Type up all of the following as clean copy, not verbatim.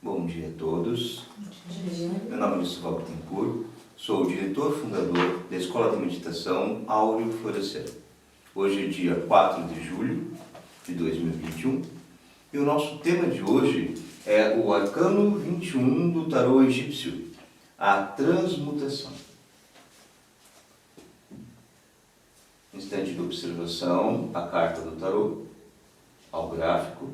Bom dia a todos. Meu nome é Lucival Bittencourt, sou o diretor fundador da Escola de Meditação Áureo Florescer. Hoje é dia 4 de julho de 2021 e o nosso tema de hoje é o Arcano 21 do Tarô Egípcio, a transmutação. Instante de observação, a carta do tarô, ao gráfico.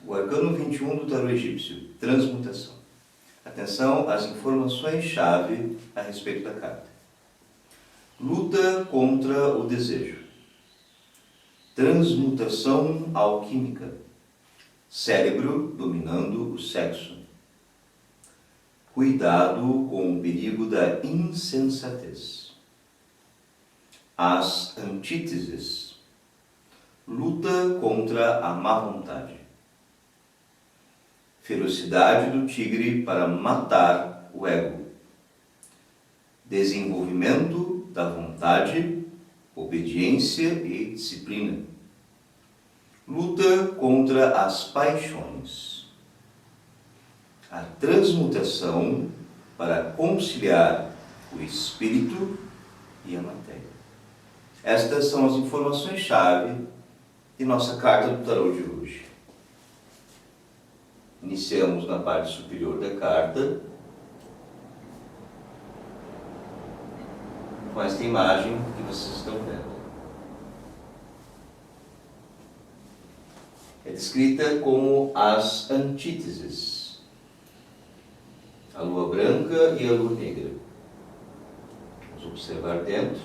O Arcano 21 do Tarô Egípcio, transmutação. Atenção às informações-chave a respeito da carta. Luta contra o desejo. Transmutação alquímica. Cérebro dominando o sexo. Cuidado com o perigo da insensatez. As antíteses. Luta contra a má vontade. Ferocidade do tigre para matar o ego. Desenvolvimento da vontade, obediência e disciplina. Luta contra as paixões. A transmutação para conciliar o espírito e a matéria. Estas são as informações-chave de nossa carta do tarô de hoje. Iniciamos na parte superior da carta com esta imagem que vocês estão vendo. É descrita como as antíteses, a lua branca e a lua negra. Vamos observar dentro.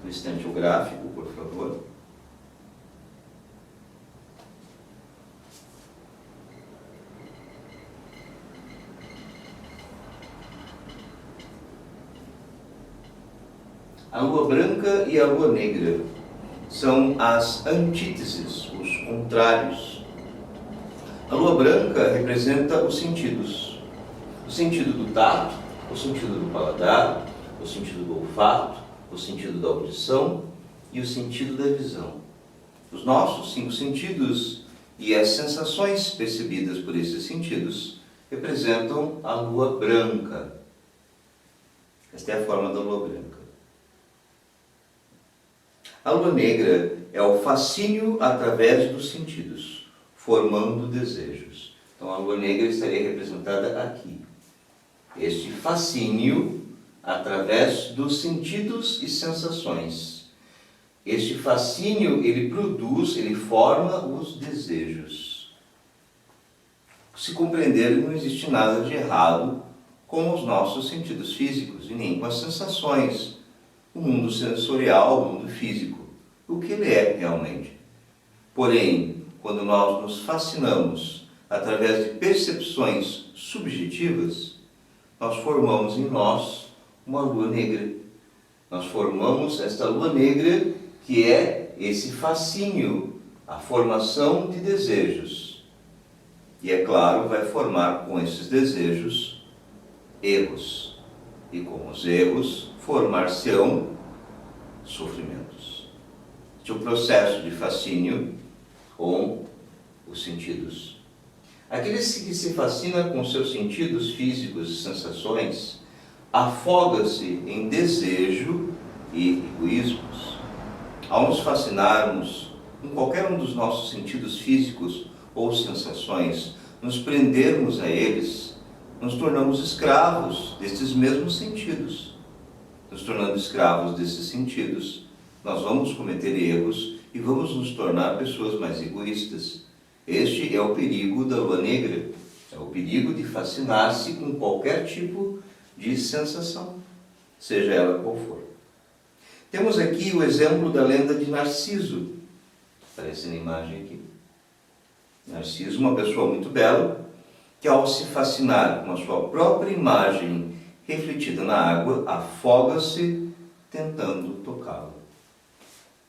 No instante o gráfico, por favor. A lua branca e a lua negra são as antíteses, os contrários. A lua branca representa os sentidos. O sentido do tato, o sentido do paladar, o sentido do olfato, o sentido da audição e o sentido da visão. Os nossos 5 sentidos e as sensações percebidas por esses sentidos representam a lua branca. Esta é a forma da lua branca. A lua negra é o fascínio através dos sentidos, formando desejos. Então a lua negra estaria representada aqui. Este fascínio através dos sentidos e sensações. Este fascínio, ele produz, ele forma os desejos. Se compreender, não existe nada de errado com os nossos sentidos físicos e nem com as sensações. O mundo sensorial, o mundo físico, o que ele é realmente. Porém, quando nós nos fascinamos através de percepções subjetivas, nós formamos em nós uma lua negra. Nós formamos esta lua negra que é esse fascínio, a formação de desejos. E é claro, vai formar com esses desejos erros. E com os erros, formar-se-ão sofrimentos. Este é o processo de fascínio com os sentidos. Aquele que se fascina com seus sentidos físicos e sensações, afoga-se em desejo e egoísmos. Ao nos fascinarmos com qualquer um dos nossos sentidos físicos ou sensações, nos prendermos a eles, nos tornamos escravos desses mesmos sentidos. Nos tornando escravos desses sentidos, nós vamos cometer erros e vamos nos tornar pessoas mais egoístas. Este é o perigo da lua negra, é o perigo de fascinar-se com qualquer tipo de sensação, seja ela qual for. Temos aqui o exemplo da lenda de Narciso, aparece na imagem aqui. Narciso, uma pessoa muito bela, que ao se fascinar com a sua própria imagem refletida na água, afoga-se tentando tocá-la.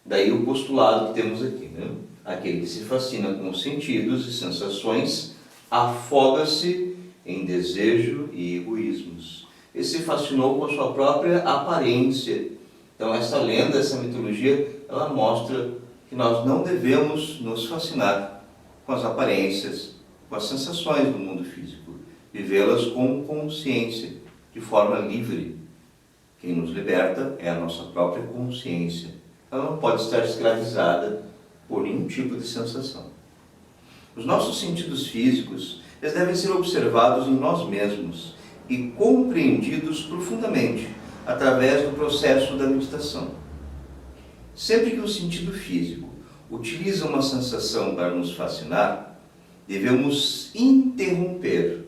Daí o postulado que temos aqui, né? Aquele que se fascina com os sentidos e sensações, afoga-se em desejo e egoísmos. Ele se fascinou com a sua própria aparência. Então essa lenda, essa mitologia, ela mostra que nós não devemos nos fascinar com as aparências, com as sensações do mundo físico, vivê-las com consciência, de forma livre. Quem nos liberta é a nossa própria consciência. Ela não pode estar escravizada por nenhum tipo de sensação. Os nossos sentidos físicos, eles devem ser observados em nós mesmos e compreendidos profundamente através do processo da meditação. Sempre que o sentido físico utiliza uma sensação para nos fascinar, devemos interromper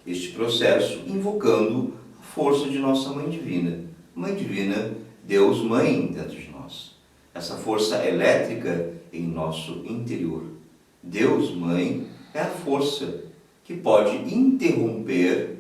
este processo invocando a força de nossa Mãe Divina. Mãe Divina, Deus Mãe dentro de nós. Essa força elétrica em nosso interior. Deus Mãe é a força que pode interromper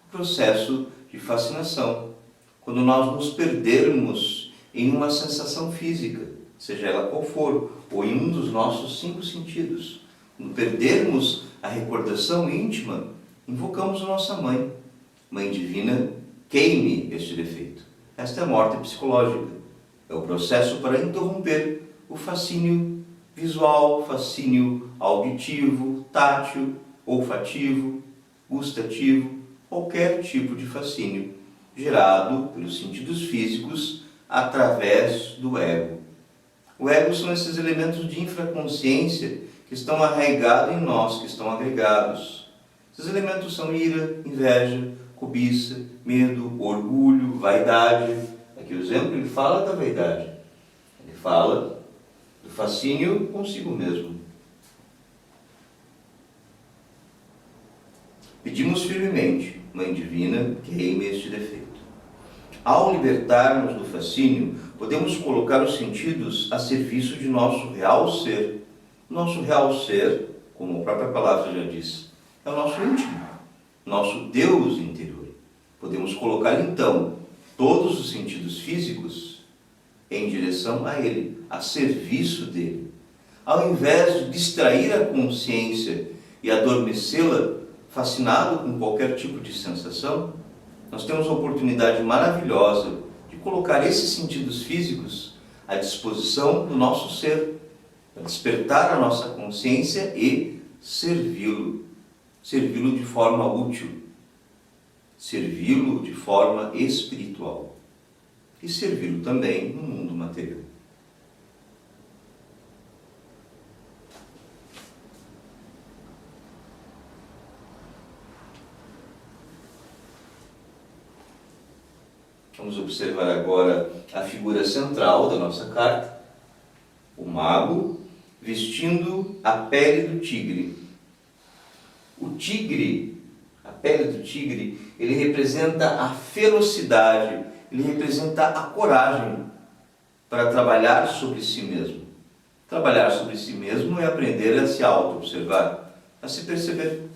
o processo de fascinação. Quando nós nos perdermos em uma sensação física, seja ela qual for, ou em um dos nossos 5 sentidos, quando perdermos a recordação íntima, invocamos a nossa Mãe. Mãe Divina, queime este defeito. Esta é a morte psicológica. É o processo para interromper o fascínio visual, fascínio auditivo, tátil, olfativo, gustativo, qualquer tipo de fascínio gerado pelos sentidos físicos através do ego. O ego são esses elementos de infraconsciência que estão arraigados em nós, que estão agregados. Esses elementos são ira, inveja, cobiça, medo, orgulho, vaidade. Aqui o exemplo, ele fala da vaidade. Ele fala do fascínio consigo mesmo. Pedimos firmemente, Mãe Divina, queime este defeito. Ao libertarmos do fascínio, podemos colocar os sentidos a serviço de nosso real ser. Nosso real ser, como a própria palavra já diz, é o nosso íntimo, nosso Deus interior. Podemos colocar então todos os sentidos físicos em direção a Ele, a serviço dele. Ao invés de distrair a consciência e adormecê-la, fascinado com qualquer tipo de sensação, nós temos a oportunidade maravilhosa de colocar esses sentidos físicos à disposição do nosso ser, para despertar a nossa consciência e servi-lo de forma útil, servi-lo de forma espiritual e servi-lo também no mundo material. Vamos observar agora a figura central da nossa carta, o mago vestindo a pele do tigre. O tigre, a pele do tigre, ele representa a ferocidade, ele representa a coragem para trabalhar sobre si mesmo. Trabalhar sobre si mesmo é aprender a se auto-observar, a se perceber,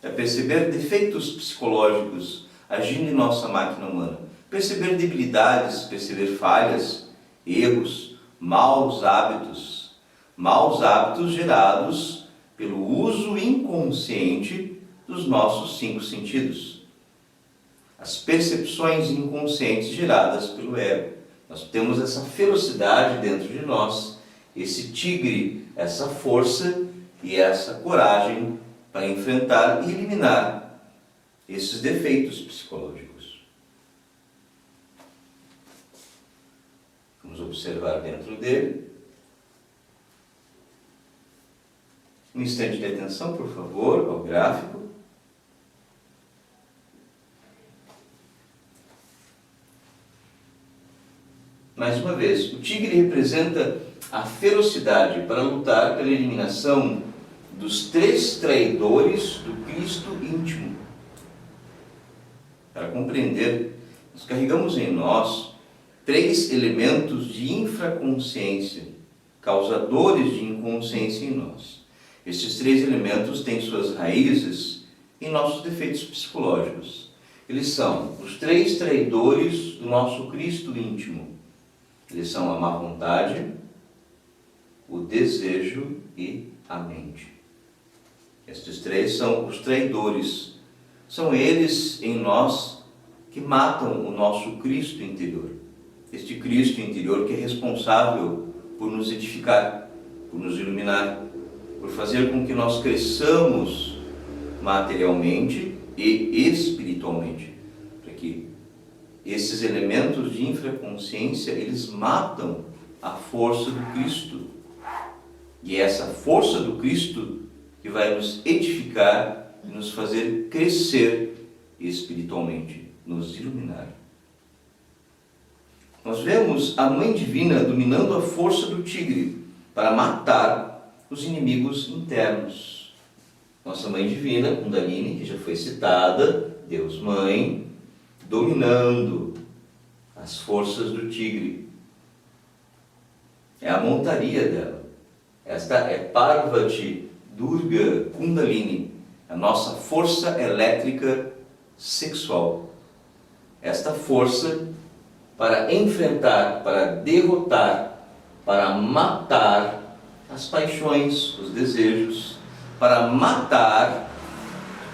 a perceber defeitos psicológicos agindo em nossa máquina humana, perceber debilidades, perceber falhas, erros, maus hábitos gerados pelo uso inconsciente dos nossos 5 sentidos. As percepções inconscientes geradas pelo ego. Nós temos essa ferocidade dentro de nós, esse tigre, essa força e essa coragem para enfrentar e eliminar esses defeitos psicológicos. Vamos observar dentro dele. Um instante de atenção, por favor, ao gráfico. Mais uma vez, o tigre representa a ferocidade para lutar pela eliminação dos 3 traidores do Cristo íntimo. Para compreender, nós carregamos em nós 3 elementos de infraconsciência, causadores de inconsciência em nós. Estes 3 elementos têm suas raízes em nossos defeitos psicológicos. Eles são os 3 traidores do nosso Cristo íntimo. Eles são a má vontade, o desejo e a mente. Estes 3 são os traidores. São eles em nós que matam o nosso Cristo interior. Este Cristo interior que é responsável por nos edificar, por nos iluminar, por fazer com que nós cresçamos materialmente e espiritualmente. Para que esses elementos de infraconsciência, eles matam a força do Cristo. E é essa força do Cristo que vai nos edificar e nos fazer crescer espiritualmente, nos iluminar. Nós vemos a Mãe Divina dominando a força do tigre para matar os inimigos internos. Nossa Mãe Divina, Kundalini, que já foi citada, Deus Mãe, dominando as forças do tigre. É a montaria dela. Esta é Parvati Durga Kundalini, a nossa força elétrica sexual. Esta força para enfrentar, para derrotar, para matar as paixões, os desejos, para matar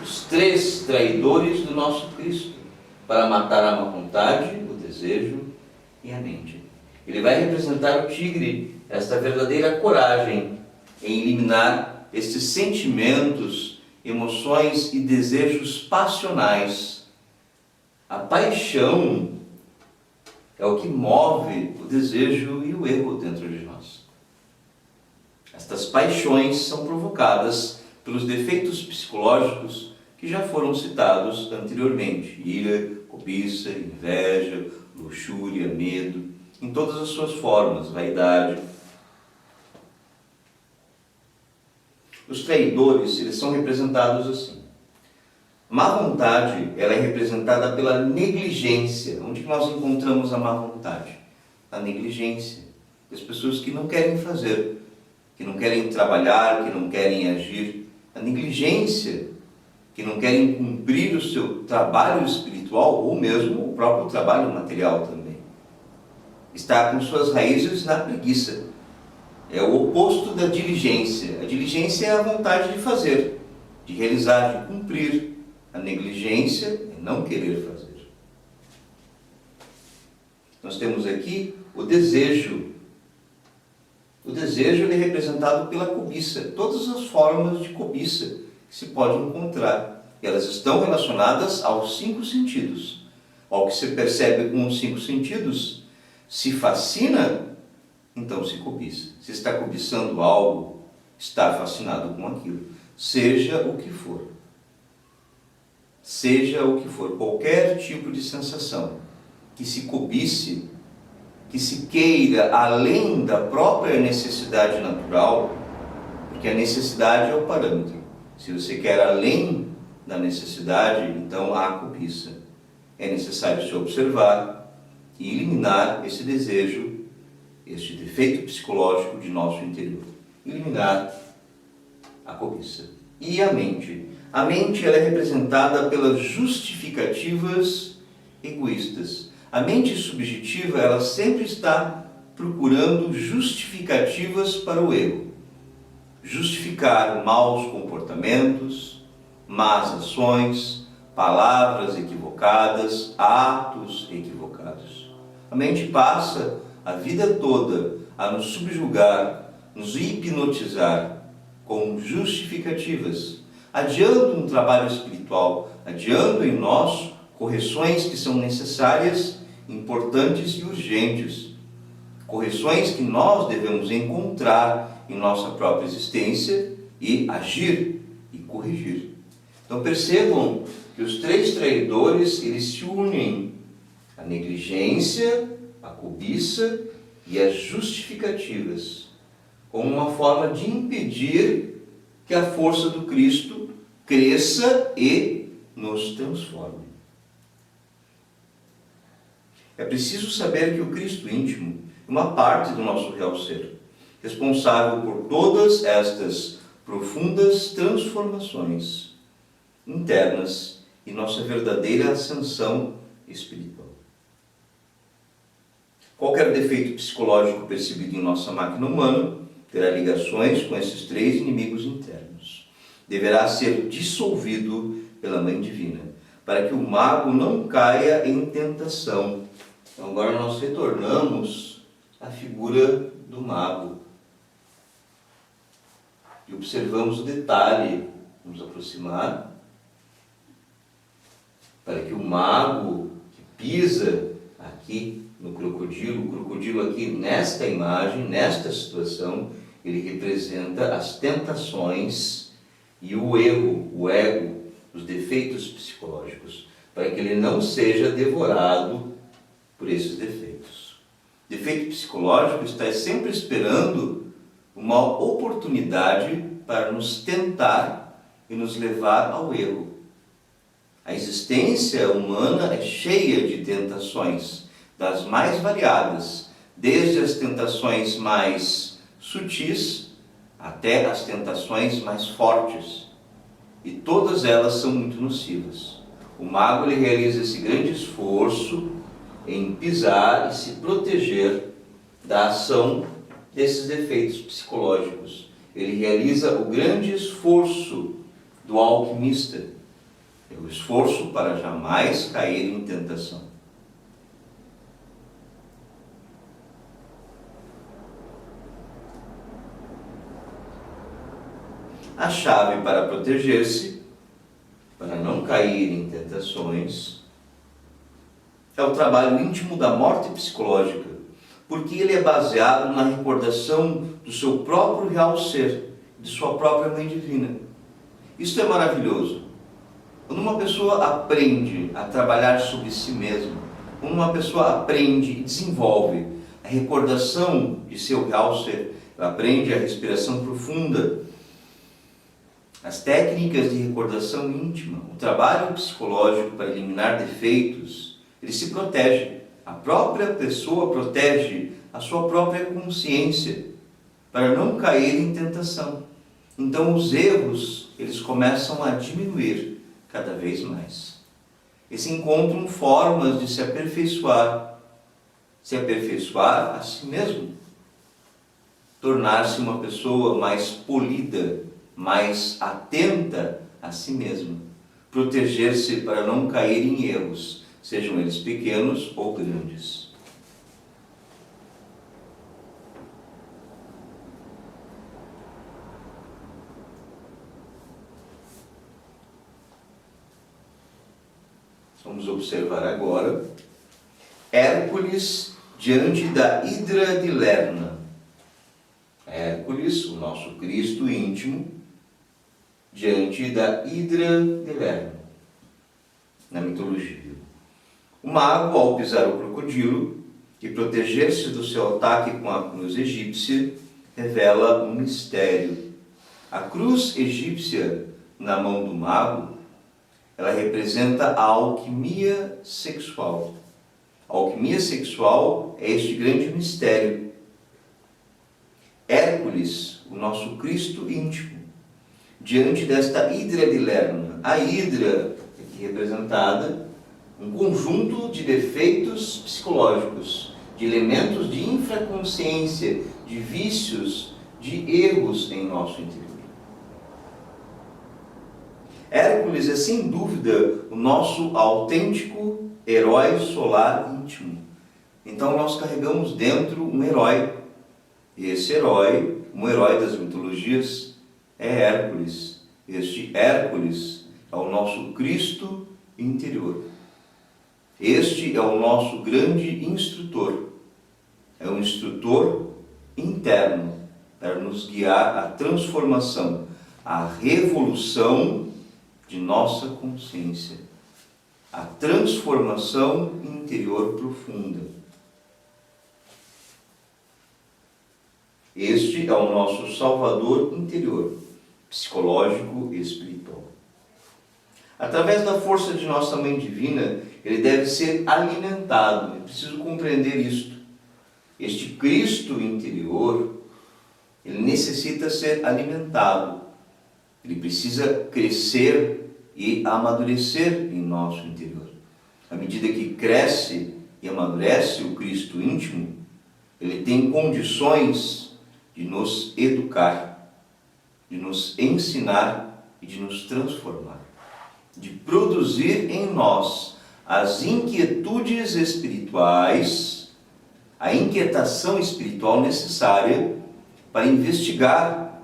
os 3 traidores do nosso Cristo, para matar a má vontade, o desejo e a mente. Ele vai representar o tigre, esta verdadeira coragem em eliminar estes sentimentos, emoções e desejos passionais. A paixão é o que move o desejo e o erro dentro de nós. Estas paixões são provocadas pelos defeitos psicológicos que já foram citados anteriormente: ira, cobiça, inveja, luxúria, medo, em todas as suas formas, vaidade. Os traidores, eles são representados assim. Má vontade, ela é representada pela negligência. Onde que nós encontramos a má vontade? A negligência. As pessoas que não querem fazer, que não querem trabalhar, que não querem agir. A negligência, que não querem cumprir o seu trabalho espiritual ou mesmo o próprio trabalho material também. Está com suas raízes na preguiça. É o oposto da diligência. A diligência é a vontade de fazer, de realizar, de cumprir. A negligência é não querer fazer. Nós temos aqui o desejo. O desejo ele é representado pela cobiça. Todas as formas de cobiça que se pode encontrar. E elas estão relacionadas aos 5 sentidos. Ao que se percebe com os 5 sentidos, se fascina, então se cobiça. Se está cobiçando algo, está fascinado com aquilo. Seja o que for. Seja o que for, qualquer tipo de sensação que se cobice, que se queira além da própria necessidade natural, porque a necessidade é o parâmetro. Se você quer além da necessidade, então há cobiça. É necessário se observar e eliminar esse desejo, este defeito psicológico de nosso interior. Eliminar a cobiça. E a mente? A mente ela é representada pelas justificativas egoístas. A mente subjetiva ela sempre está procurando justificativas para o erro. Justificar maus comportamentos, más ações, palavras equivocadas, atos equivocados. A mente passa a vida toda a nos subjugar, nos hipnotizar com justificativas, adiando um trabalho espiritual, adiando em nós correções que são necessárias, importantes e urgentes. Correções que nós devemos encontrar em nossa própria existência e agir e corrigir. Então percebam que os 3 traidores, eles se unem. A negligência, a cobiça e as justificativas, como uma forma de impedir que a força do Cristo cresça e nos transforme. É preciso saber que o Cristo íntimo é uma parte do nosso real ser, responsável por todas estas profundas transformações internas e nossa verdadeira ascensão espiritual. Qualquer defeito psicológico percebido em nossa máquina humana terá ligações com esses três inimigos internos. Deverá ser dissolvido pela Mãe Divina, para que o mago não caia em tentação. Então agora nós retornamos à figura do mago e observamos o detalhe. Vamos aproximar para que o mago que pisa aqui no crocodilo, o crocodilo aqui nesta imagem, nesta situação, ele representa as tentações e o erro, o ego, os defeitos psicológicos, para que ele não seja devorado por esses defeitos. Defeito psicológico está sempre esperando uma oportunidade para nos tentar e nos levar ao erro. A existência humana é cheia de tentações, das mais variadas, desde as tentações mais sutis até as tentações mais fortes. E todas elas são muito nocivas. O mago ele realiza esse grande esforço em pisar e se proteger da ação desses defeitos psicológicos. Ele realiza o grande esforço do alquimista, é o esforço para jamais cair em tentação. A chave para proteger-se, para não cair em tentações, é o trabalho íntimo da morte psicológica, porque ele é baseado na recordação do seu próprio real ser, de sua própria Mãe Divina. Isso é maravilhoso. Quando uma pessoa aprende a trabalhar sobre si mesma, quando uma pessoa aprende e desenvolve a recordação de seu real ser, ela aprende a respiração profunda, as técnicas de recordação íntima, o trabalho psicológico para eliminar defeitos, ele se protege. A própria pessoa protege a sua própria consciência para não cair em tentação. Então os erros, eles começam a diminuir cada vez mais. E se encontram formas de se aperfeiçoar a si mesmo, tornar-se uma pessoa mais polida, mais atenta a si mesma, proteger-se para não cair em erros, sejam eles pequenos ou grandes. Vamos observar agora Hércules diante da Hidra de Lerna. Hércules, o nosso Cristo íntimo, diante da Hidra de Lerna, na mitologia. O mago, ao pisar o crocodilo e proteger-se do seu ataque com a cruz egípcia, revela um mistério. A cruz egípcia na mão do mago, ela representa a alquimia sexual. A alquimia sexual é este grande mistério. Hércules, o nosso Cristo íntimo, diante desta Hidra de Lerna. A Hidra, aqui representada, um conjunto de defeitos psicológicos, de elementos de infraconsciência, de vícios, de erros em nosso interior. Hércules é sem dúvida o nosso autêntico herói solar íntimo. Então nós carregamos dentro um herói. E esse herói, um herói das mitologias, é Hércules. Este Hércules é o nosso Cristo interior. Este é o nosso grande instrutor. É um instrutor interno para nos guiar à transformação, à revolução de nossa consciência, a transformação interior profunda. Este é o nosso Salvador interior, psicológico e espiritual. Através da força de nossa Mãe Divina, ele deve ser alimentado. É preciso compreender isto. Este Cristo interior, ele necessita ser alimentado. Ele precisa crescer e amadurecer em nosso interior. À medida que cresce e amadurece o Cristo íntimo, ele tem condições de nos educar, de nos ensinar e de nos transformar, de produzir em nós as inquietudes espirituais, a inquietação espiritual necessária para investigar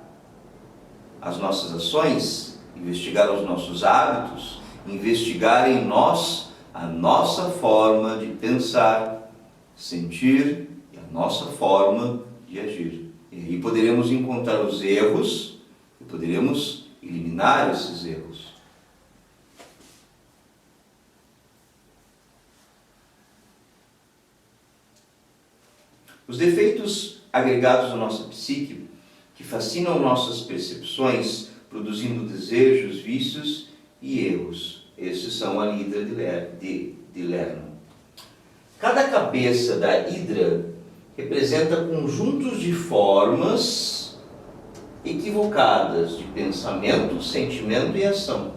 as nossas ações, investigar os nossos hábitos, investigar em nós a nossa forma de pensar, sentir e a nossa forma de agir. E aí poderemos encontrar os erros e poderemos eliminar esses erros. Os defeitos agregados à nossa psique, que fascinam nossas percepções, produzindo desejos, vícios e erros. Esses são a hidra de Lerna. Cada cabeça da hidra representa conjuntos de formas equivocadas de pensamento, sentimento e ação,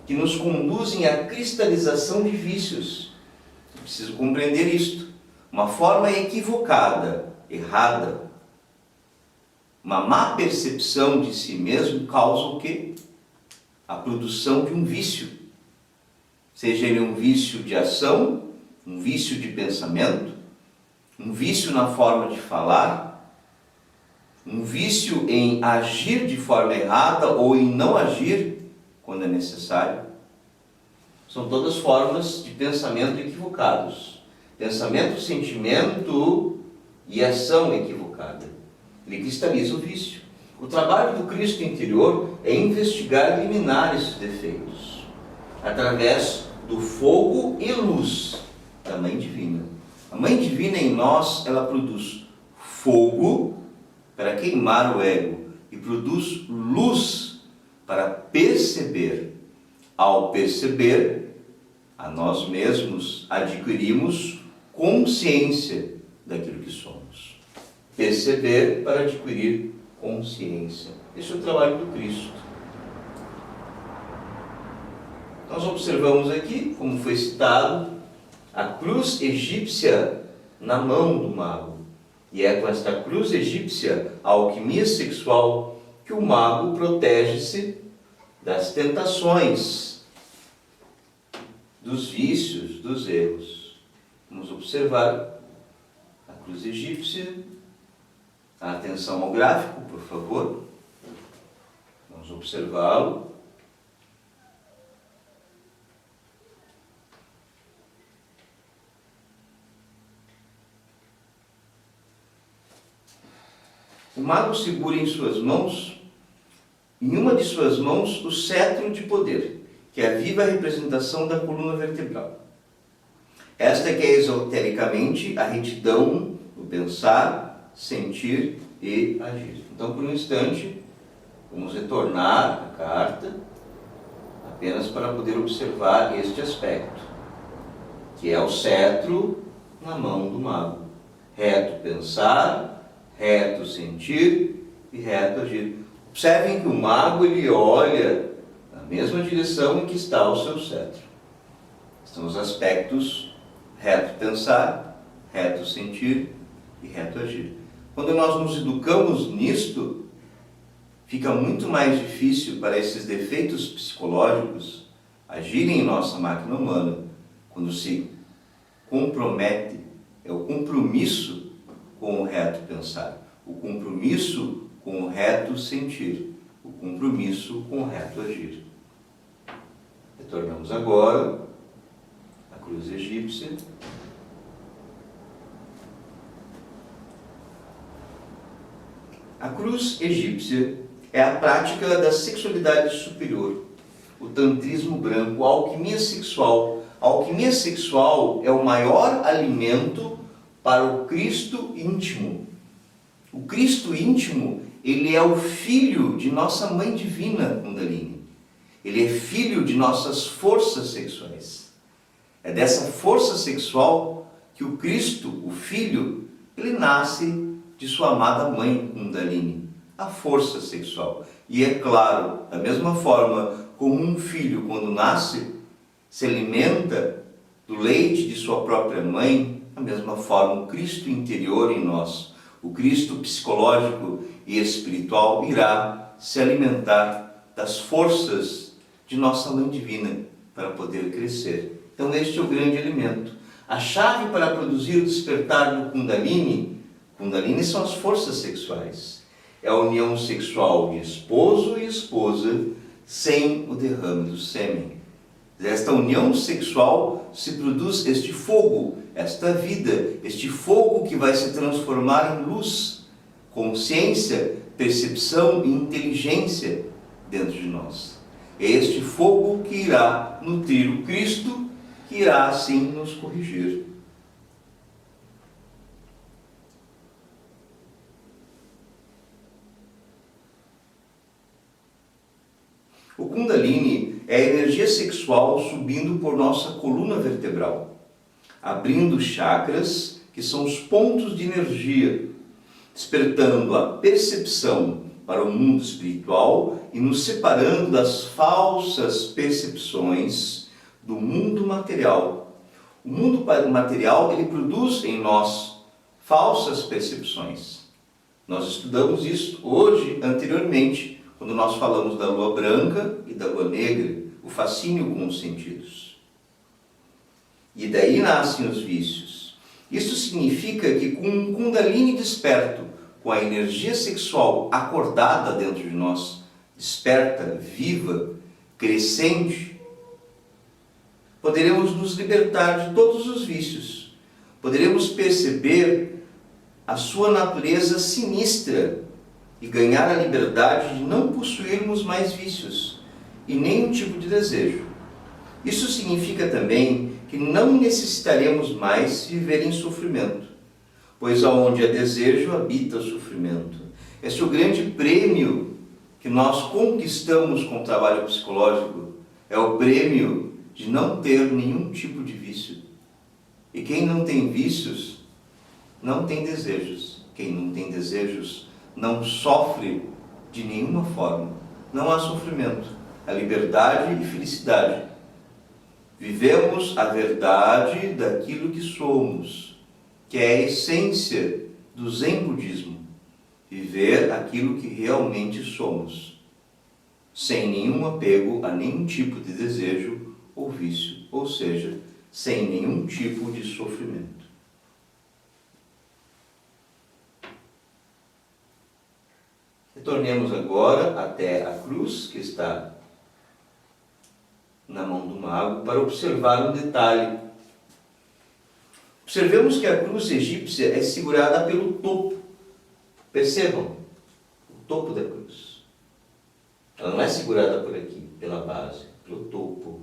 que nos conduzem à cristalização de vícios. É preciso compreender isto. Uma forma equivocada, errada, uma má percepção de si mesmo causa o quê? A produção de um vício. Seja ele um vício de ação, um vício de pensamento, um vício na forma de falar, um vício em agir de forma errada ou em não agir quando é necessário. São todas formas de pensamento equivocados. Pensamento, sentimento e ação equivocada. Ele cristaliza o vício. O trabalho do Cristo interior é investigar e eliminar esses defeitos através do fogo e luz da Mãe Divina. A Mãe Divina em nós, ela produz fogo para queimar o ego e produz luz para perceber. Ao perceber, a nós mesmos adquirimos consciência daquilo que somos. Perceber para adquirir consciência. Esse é o trabalho do Cristo. Nós observamos aqui, como foi citado, a cruz egípcia na mão do mago. E é com esta cruz egípcia, a alquimia sexual, que o mago protege-se das tentações, dos vícios, dos erros. Vamos observar a cruz egípcia. Atenção ao gráfico, por favor. Vamos observá-lo. O mago segura em suas mãos, em uma de suas mãos, o cetro de poder, que é a viva representação da coluna vertebral. Esta que é esotericamente a retidão do pensar, sentir e agir. Então, por um instante, vamos retornar à carta, apenas para poder observar este aspecto, que é o cetro na mão do mago. Reto pensar, reto sentir e reto agir. Observem que o mago ele olha na mesma direção em que está o seu cetro. São os aspectos reto pensar, reto sentir e reto agir. Quando nós nos educamos nisto, fica muito mais difícil para esses defeitos psicológicos agirem em nossa máquina humana, quando se compromete, é o compromisso com o reto pensar, o compromisso com o reto sentir, o compromisso com o reto agir. Retornamos agora à cruz egípcia. A cruz egípcia é a prática da sexualidade superior, o tantrismo branco, a alquimia sexual. A alquimia sexual é o maior alimento para o Cristo íntimo. O Cristo íntimo, ele é o filho de nossa mãe divina, Kundalini. Ele é filho de nossas forças sexuais. É dessa força sexual que o Cristo, o Filho, ele nasce de sua amada mãe Kundalini, a força sexual. E é claro, da mesma forma como um filho, quando nasce, se alimenta do leite de sua própria mãe, da mesma forma o Cristo interior em nós, o Cristo psicológico e espiritual, irá se alimentar das forças de nossa mãe divina para poder crescer. Então este é o grande alimento. A chave para produzir o despertar do Kundalini, Kundalini são as forças sexuais. É a união sexual de esposo e esposa sem o derrame do sêmen. Desta união sexual se produz este fogo, esta vida, este fogo que vai se transformar em luz, consciência, percepção e inteligência dentro de nós. É este fogo que irá nutrir o Cristo, que irá assim nos corrigir. O Kundalini é a energia sexual subindo por nossa coluna vertebral, abrindo chakras, que são os pontos de energia, despertando a percepção para o mundo espiritual e nos separando das falsas percepções do mundo material. O mundo material, ele produz em nós falsas percepções. Nós estudamos isso hoje, anteriormente, quando nós falamos da lua branca e da lua negra, o fascínio com os sentidos. E daí nascem os vícios. Isso significa que com um Kundalini desperto, com a energia sexual acordada dentro de nós, desperta, viva, crescente, poderemos nos libertar de todos os vícios. Poderemos perceber a sua natureza sinistra e ganhar a liberdade de não possuirmos mais vícios e nenhum tipo de desejo. Isso significa também que não necessitaremos mais viver em sofrimento, pois aonde há desejo habita o sofrimento. Esse é o grande prêmio que nós conquistamos com o trabalho psicológico, é o prêmio de não ter nenhum tipo de vício. E quem não tem vícios, não tem desejos. Quem não tem desejos, não sofre de nenhuma forma. Não há sofrimento, há liberdade e felicidade. Vivemos a verdade daquilo que somos, que é a essência do Zen Budismo. Viver aquilo que realmente somos, sem nenhum apego a nenhum tipo de desejo ou vício, ou seja, sem nenhum tipo de sofrimento. Retornemos agora até a cruz, que está na mão do mago, para observar um detalhe. Observemos que a cruz egípcia é segurada pelo topo. Percebam, o topo da cruz. Ela não é segurada por aqui, pela base, pelo topo.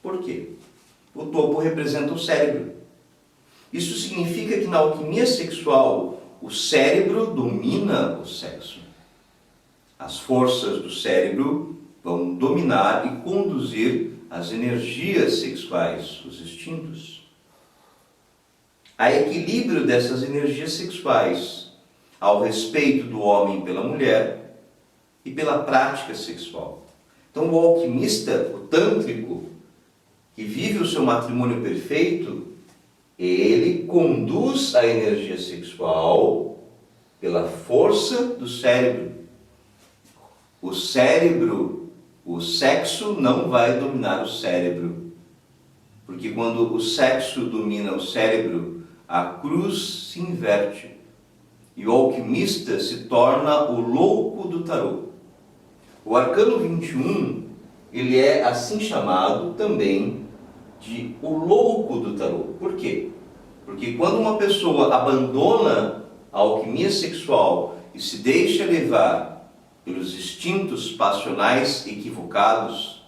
Por quê? O topo representa o cérebro. Isso significa que na alquimia sexual, o cérebro domina o sexo. As forças do cérebro vão dominar e conduzir as energias sexuais, os instintos. Há equilíbrio dessas energias sexuais ao respeito do homem pela mulher e pela prática sexual. Então o alquimista, o tântrico, que vive o seu matrimônio perfeito, ele conduz a energia sexual pela força do cérebro. O cérebro, o sexo não vai dominar o cérebro, porque quando o sexo domina o cérebro, a cruz se inverte e o alquimista se torna o louco do tarô. O arcano 21, ele é assim chamado também de o louco do tarô. Por quê? Porque quando uma pessoa abandona a alquimia sexual e se deixa levar pelos instintos passionais equivocados,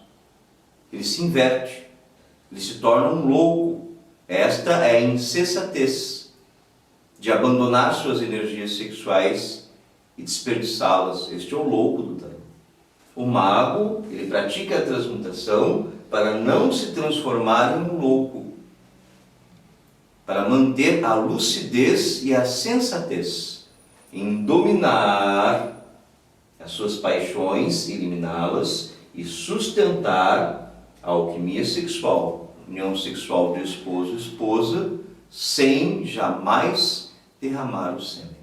ele se inverte, ele se torna um louco. Esta é a insensatez. de abandonar suas energias sexuais e desperdiçá-las. Este é o louco do tarô. O mago, ele pratica a transmutação para não se transformar em um louco, para manter a lucidez e a sensatez, em dominar as suas paixões, eliminá-las e sustentar a alquimia sexual, união sexual de esposo e esposa, sem jamais derramar o sêmen.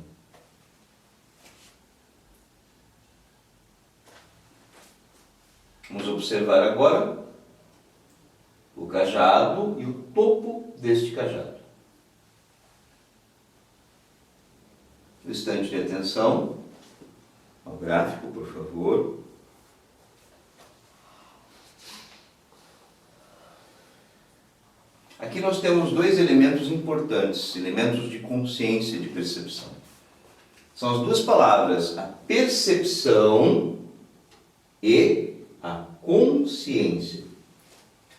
Vamos observar agora o cajado e o topo deste cajado. Bastante de atenção ao gráfico, por favor. Aqui nós temos dois elementos importantes, elementos de consciência, de percepção. São as duas palavras, a percepção e a consciência.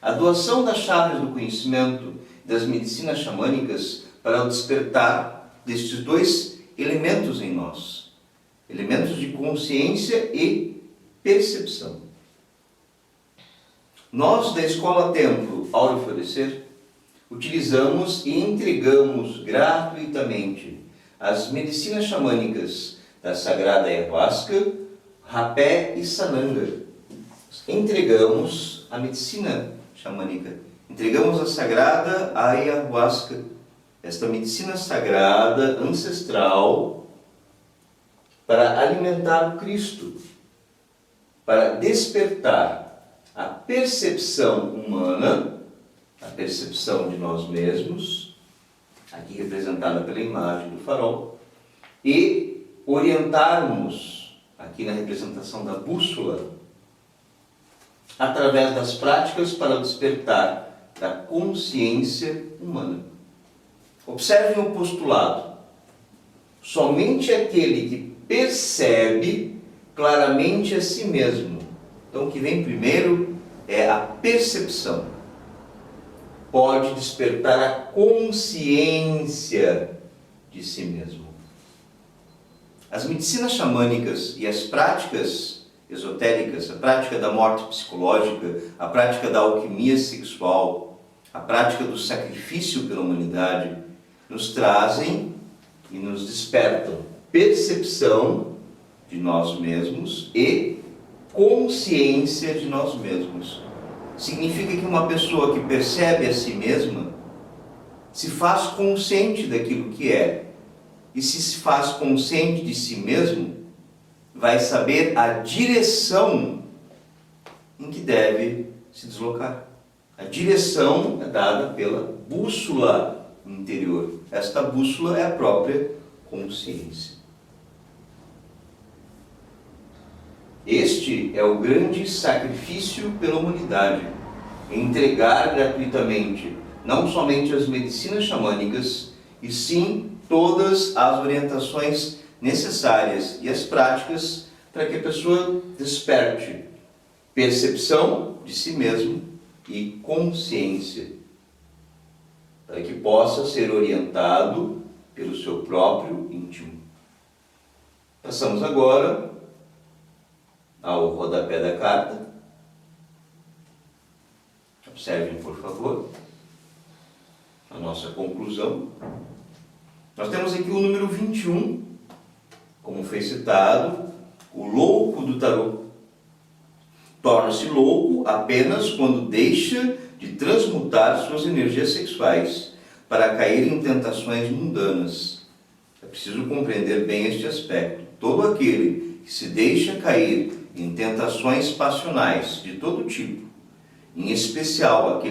A doação das chaves do conhecimento das medicinas xamânicas para o despertar destes dois elementos em nós, elementos de consciência e percepção. Nós, da Escola Templo Áureo Florescer, utilizamos e entregamos gratuitamente as medicinas xamânicas da Sagrada Ayahuasca, Rapé e Sananga. Entregamos a medicina xamânica, entregamos a Sagrada Ayahuasca, esta medicina sagrada, ancestral, para alimentar o Cristo, para despertar a percepção humana, a percepção de nós mesmos, aqui representada pela imagem do farol, e orientarmos, aqui na representação da bússola, através das práticas para o despertar da consciência humana. Observem o postulado. Somente aquele que percebe claramente a si mesmo. Então, o que vem primeiro é a percepção. Pode despertar a consciência de si mesmo. As medicinas xamânicas e as práticas esotéricas, a prática da morte psicológica, a prática da alquimia sexual, a prática do sacrifício pela humanidade, nos trazem e nos despertam percepção de nós mesmos e consciência de nós mesmos. Significa que uma pessoa que percebe a si mesma se faz consciente daquilo que é. E se faz consciente de si mesmo, vai saber a direção em que deve se deslocar. A direção é dada pela bússola interior. Esta bússola é a própria consciência. Este é o grande sacrifício pela humanidade. Entregar gratuitamente não somente as medicinas xamânicas, e sim todas as orientações necessárias e as práticas para que a pessoa desperte percepção de si mesmo e consciência, para que possa ser orientado pelo seu próprio íntimo. Passamos agora ao rodapé da carta. Observem, por favor, a nossa conclusão. Nós temos aqui o número 21, como foi citado, o louco do tarô. Torna-se louco apenas quando deixa de transmutar suas energias sexuais para cair em tentações mundanas. É preciso compreender bem este aspecto. Todo aquele que se deixa cair em tentações passionais de todo tipo, em especial aquele